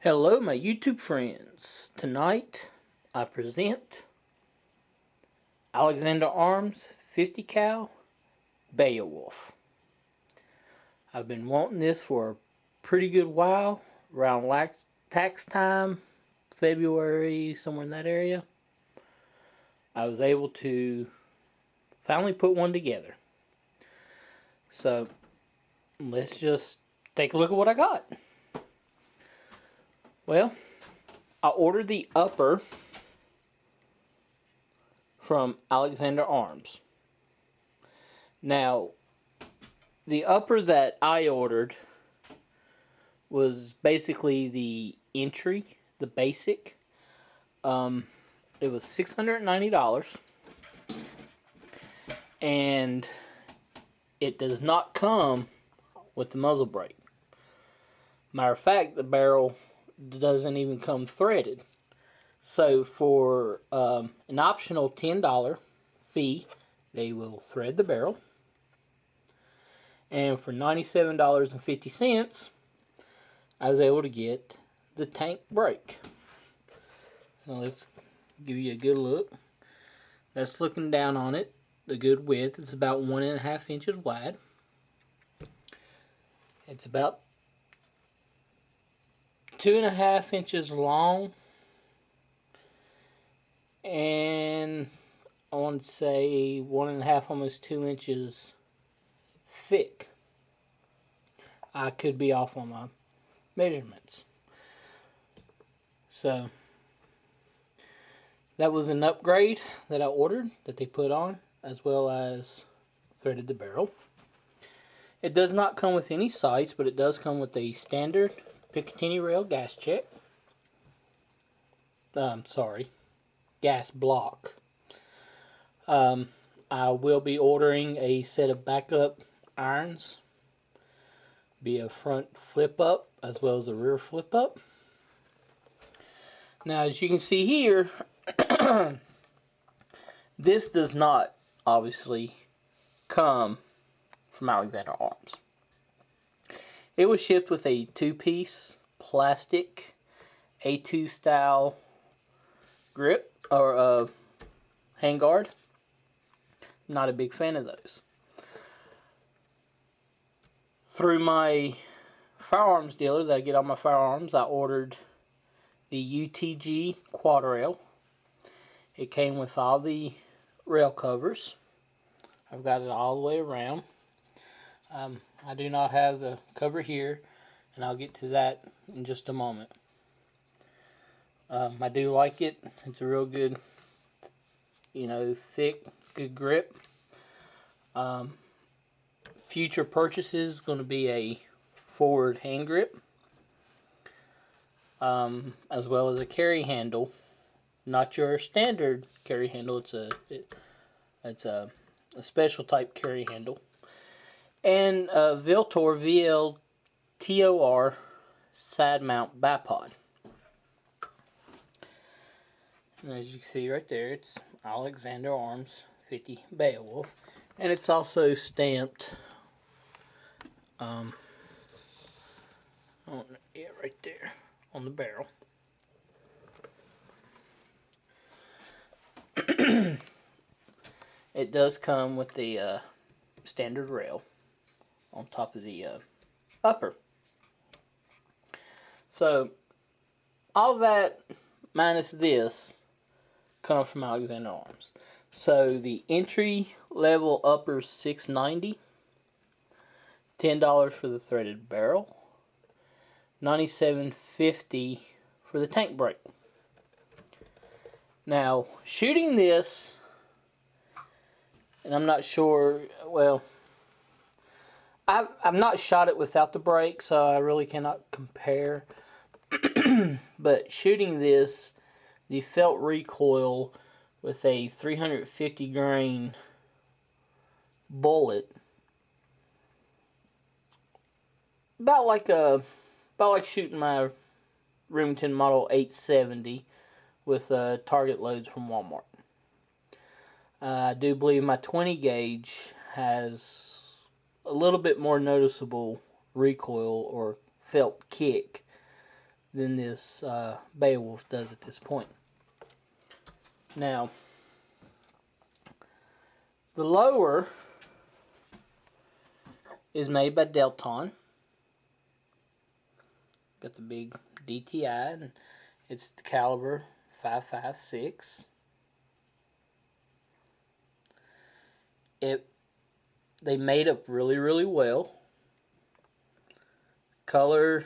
Hello, my YouTube friends. Tonight, I present Alexander Arms 50 cal Beowulf. I've been wanting this for a pretty good while, around tax time, February, somewhere in that area. I was able to finally put one together. So, let's just take a look at what I got. Well, I ordered the upper from Alexander Arms. Now, the upper that I ordered was basically the entry, the basic. It was $690, and it does not come with the muzzle brake. Matter of fact, the barrel doesn't even come threaded. So for an optional $10 fee, they will thread the barrel. And for $97.50, I was able to get the tank brake. Now let's give you a good look. That's looking down on it. The good width is about 1.5 inches wide. It's about 2.5 inches long, and I want to say 1.5, almost 2 inches thick. I could be off on my measurements. So that was an upgrade that I ordered, that they put on, as well as threaded the barrel. It does not come with any sights, but it does come with a standard Picatinny rail gas check. Gas block. I will be ordering a set of backup irons, be a front flip up as well as a rear flip up. Now, as you can see here, this does not obviously come from Alexander Arms. It was shipped with a 2-piece plastic A2 style grip or handguard. Not a big fan of those. Through my firearms dealer that I get all my firearms, I ordered the UTG quad rail. It came with all the rail covers. I've got it all the way around. I do not have the cover here, and I'll get to that in just a moment. I do like it. It's a real good, thick, good grip. Future purchases going to be a forward hand grip, as well as a carry handle. Not your standard carry handle. It's a special type carry handle. And a Viltor VLTOR side mount bipod. And as you can see right there, it's Alexander Arms 50 Beowulf. And it's also stamped right there on the barrel. It does come with the standard rail on top of the upper. So all that minus this comes from Alexander Arms. So the entry level upper $690, $10 for the threaded barrel, $97.50 for the tank brake. Now, shooting this, and I'm not sure, well, I've not shot it without the brake, so I really cannot compare. But shooting this, the felt recoil with a 350 grain bullet, about like shooting my Remington Model 870 with target loads from Walmart. I do believe my 20 gauge has a little bit more noticeable recoil or felt kick than this Beowulf does at this point. Now, the lower is made by Delton. Got the big DTI, and it's the caliber 5.56. They made up really, really well. Color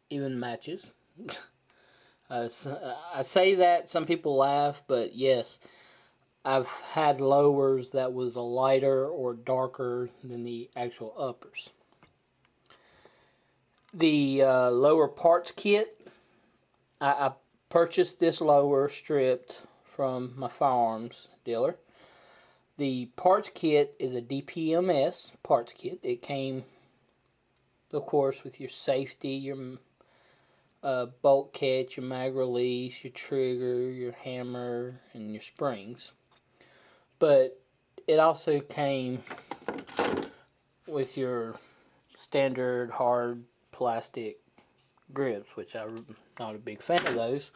even matches. I say that, some people laugh, but yes, I've had lowers that was a lighter or darker than the actual uppers. The lower parts kit, I purchased this lower stripped from my firearms dealer. The parts kit is a DPMS parts kit. It came, of course, with your safety, your bolt catch, your mag release, your trigger, your hammer, and your springs. But it also came with your standard hard plastic grips, which I'm not a big fan of those.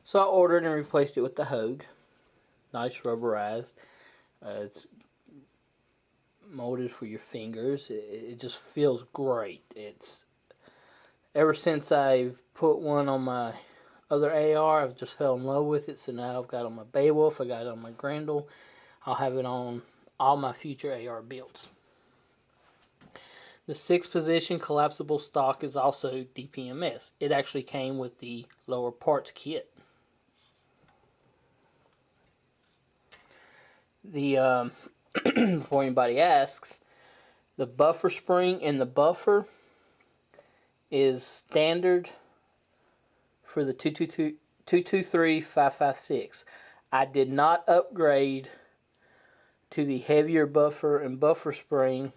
So I ordered and replaced it with the Hogue. Nice rubberized. It's molded for your fingers. It just feels great. It's ever since I've put one on my other AR, I've just fell in love with it. So now I've got it on my Beowulf, I got it on my Grendel. I'll have it on all my future AR builds. The 6th position collapsible stock is also DPMS. It actually came with the lower parts kit. The before anybody asks, the buffer spring and the buffer is standard for the 223-556. I did not upgrade to the heavier buffer and buffer spring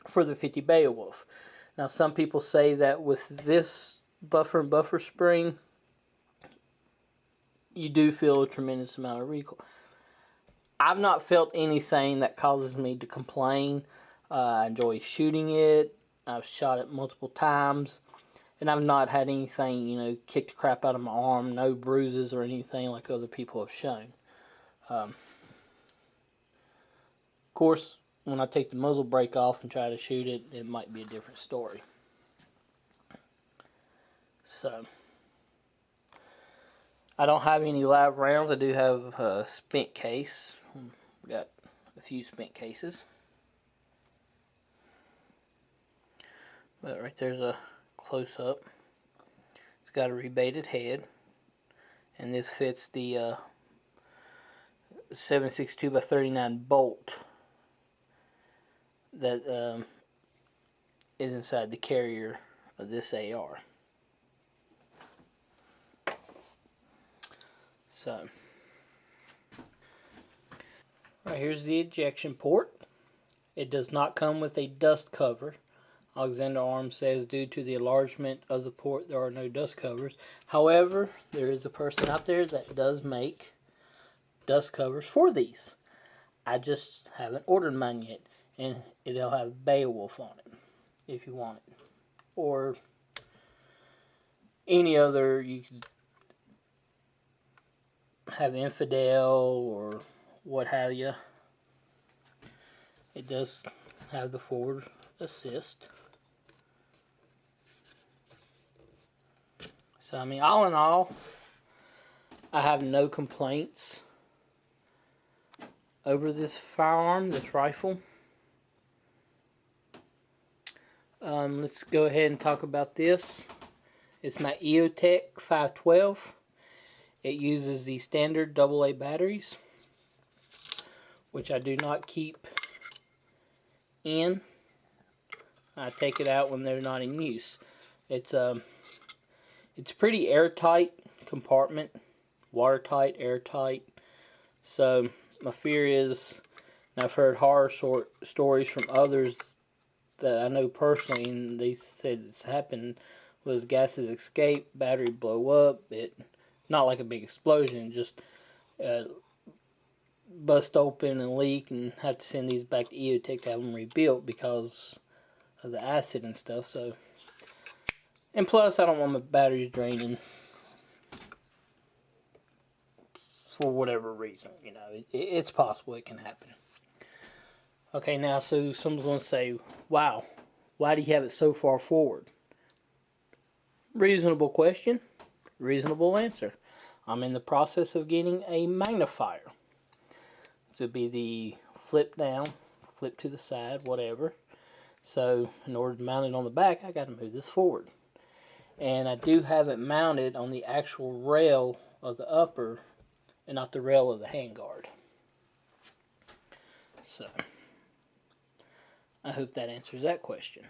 for the 50 Beowulf. Now some people say that with this buffer and buffer spring you do feel a tremendous amount of recoil. I've not felt anything that causes me to complain. I enjoy shooting it. I've shot it multiple times, and I've not had anything, kick the crap out of my arm, no bruises or anything like other people have shown. Of course, when I take the muzzle brake off and try to shoot it, it might be a different story. So, I don't have any live rounds. I do have a spent case. Got a few spent cases. But right there's a close-up. It's got a rebated head. And this fits the 7.62 by 39 bolt that is inside the carrier of this AR. So, right here's the ejection port. It does not come with a dust cover. Alexander Arms says due to the enlargement of the port there are no dust covers. However, there is a person out there that does make dust covers for these. I just haven't ordered mine yet, and it'll have Beowulf on it if you want it, or any other. You could have Infidel or what have you. It does have the forward assist. So I mean, all in all, I have no complaints over this firearm, this rifle. Let's go ahead and talk about this. It's my EOTech 512. It uses the standard AA batteries, which I do not keep in. I take it out when they're not in use. It's a pretty airtight compartment, watertight, airtight. So my fear is, and I've heard horror stories from others that I know personally, and they said it's happened, was gases escape, battery blow up. It not like a big explosion, just bust open and leak, and have to send these back to EOTech to have them rebuilt because of the acid and stuff. So And plus, I don't want my batteries draining for whatever reason. You know, it's possible it can happen. Okay, now, so someone's going to say, wow, why do you have it so far forward? Reasonable question, reasonable answer. I'm in the process of getting a magnifier. This would be the flip down, flip to the side, whatever. So in order to mount it on the back, I got to move this forward. And I do have it mounted on the actual rail of the upper and not the rail of the handguard. So I hope that answers that question.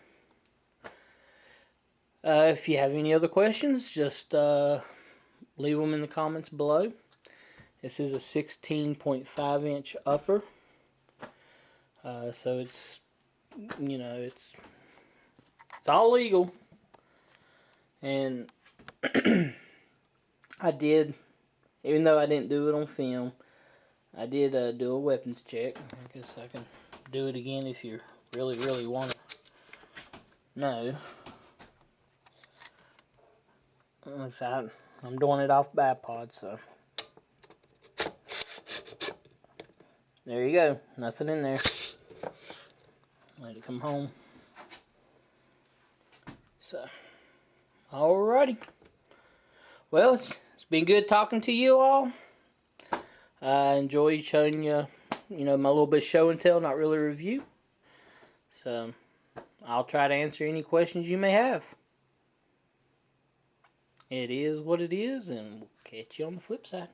If you have any other questions, just leave them in the comments below. This is a 16.5 inch upper. So it's, you know, it's all legal. And I did, even though I didn't do it on film, I did do a weapons check. I guess I can do it again if you really want to know. I'm doing it off bipod, so there you go. Nothing in there. Let it come home. So, alrighty. Well, it's been good talking to you all. I enjoyed showing you, you know, my little bit of show and tell, not really review. So, I'll try to answer any questions you may have. It is what it is, and we'll catch you on the flip side.